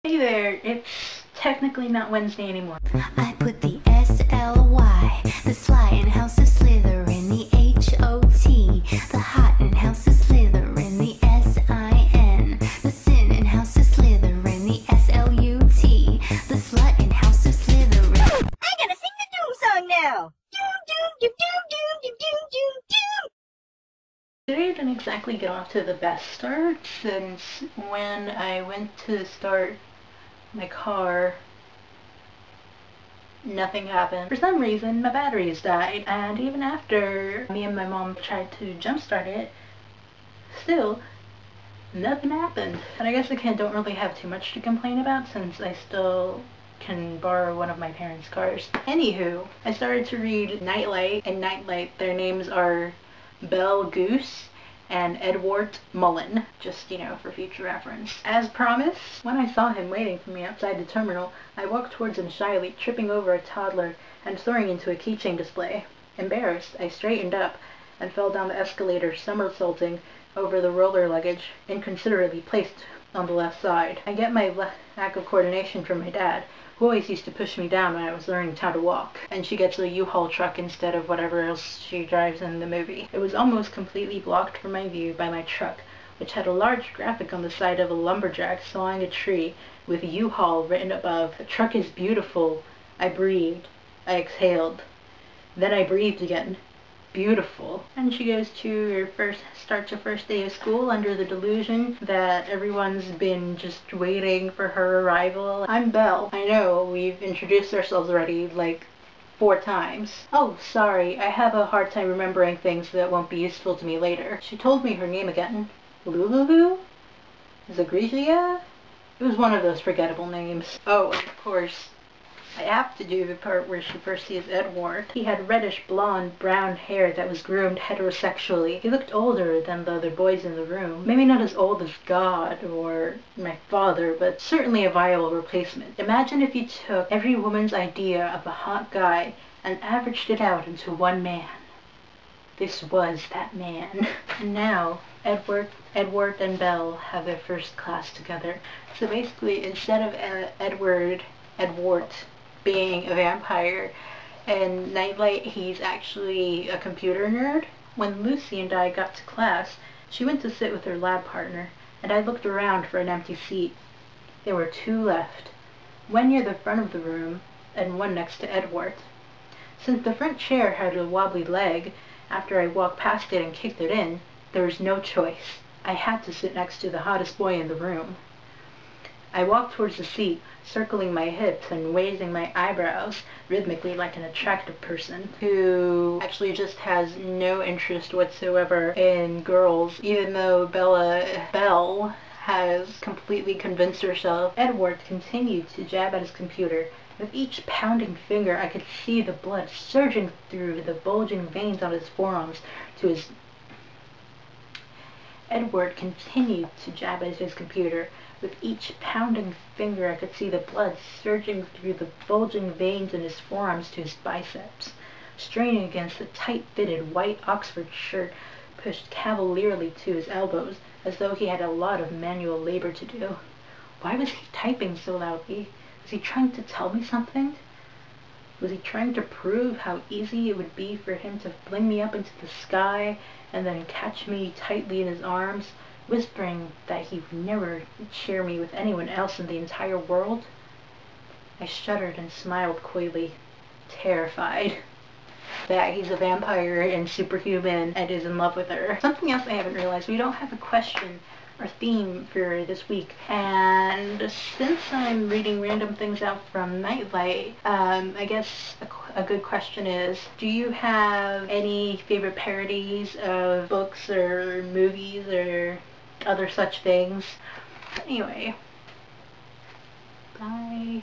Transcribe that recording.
Hey there, it's technically not Wednesday anymore. I put the S-L-Y, the sly in House of Slytherin, the H-O-T, the hot in House of Slytherin, the S-I-N, the sin in House of Slytherin, the S-L-U-T, the slut in House of Slytherin. I gotta sing the Doom song now! Doom, doom, doom, doom, doom, doom, doom, doom! Today didn't exactly get off to the best start, since when I went to start my car, nothing happened. For some reason, my batteries died, and even after me and my mom tried to jumpstart it, still, nothing happened. And I guess I don't really have too much to complain about, since I still can borrow one of my parents' cars. Anywho, I started to read Nightlight, and Nightlight, their names are Belle Goose and Edward Mullen, just, for future reference. As promised, when I saw him waiting for me outside the terminal, I walked towards him shyly, tripping over a toddler and soaring into a keychain display. Embarrassed, I straightened up and fell down the escalator, somersaulting over the roller luggage inconsiderately placed on the left side. I get my lack of coordination from my dad, who always used to push me down when I was learning how to walk, and she gets a U-Haul truck instead of whatever else she drives in the movie. It was almost completely blocked from my view by my truck, which had a large graphic on the side of a lumberjack sawing a tree with U-Haul written above. The truck is beautiful. I breathed. I exhaled. Then I breathed again. Beautiful. And she goes to her first day of school under the delusion that everyone's been just waiting for her arrival. I'm Belle. I know, we've introduced ourselves already like 4 times. Oh, sorry, I have a hard time remembering things that won't be useful to me later. She told me her name again. Lulu? Zagregia? It was one of those forgettable names. Oh, and of course, I have to do the part where she first sees Edward. He had reddish blonde brown hair that was groomed heterosexually. He looked older than the other boys in the room. Maybe not as old as God or my father, but certainly a viable replacement. Imagine if you took every woman's idea of a hot guy and averaged it out into one man. This was that man. And now, Edward and Belle have their first class together. So basically, instead of Edward being a vampire, and Nightlight, he's actually a computer nerd. When Lucy and I got to class, she went to sit with her lab partner, and I looked around for an empty seat. There were 2 left, one near the front of the room, and one next to Edward. Since the front chair had a wobbly leg, after I walked past it and kicked it in, there was no choice. I had to sit next to the hottest boy in the room. I walked towards the seat, circling my hips and raising my eyebrows rhythmically like an attractive person who actually just has no interest whatsoever in girls, even though Belle has completely convinced herself. Edward continued to jab at his computer. With each pounding finger, I could see the blood surging through the bulging veins on his forearms to his... Edward continued to jab at his computer. With each pounding finger, I could see the blood surging through the bulging veins in his forearms to his biceps. Straining against the tight-fitted white Oxford shirt pushed cavalierly to his elbows, as though he had a lot of manual labor to do. Why was he typing so loudly? Was he trying to tell me something? Was he trying to prove how easy it would be for him to fling me up into the sky and then catch me tightly in his arms, whispering that he would never share me with anyone else in the entire world? I shuddered and smiled coyly, terrified that he's a vampire and superhuman and is in love with her. Something else I haven't realized, we don't have a question or theme for this week, and since I'm reading random things out from Nightlight, I guess a good question is, do you have any favorite parodies of books or movies or other such things? Anyway, bye.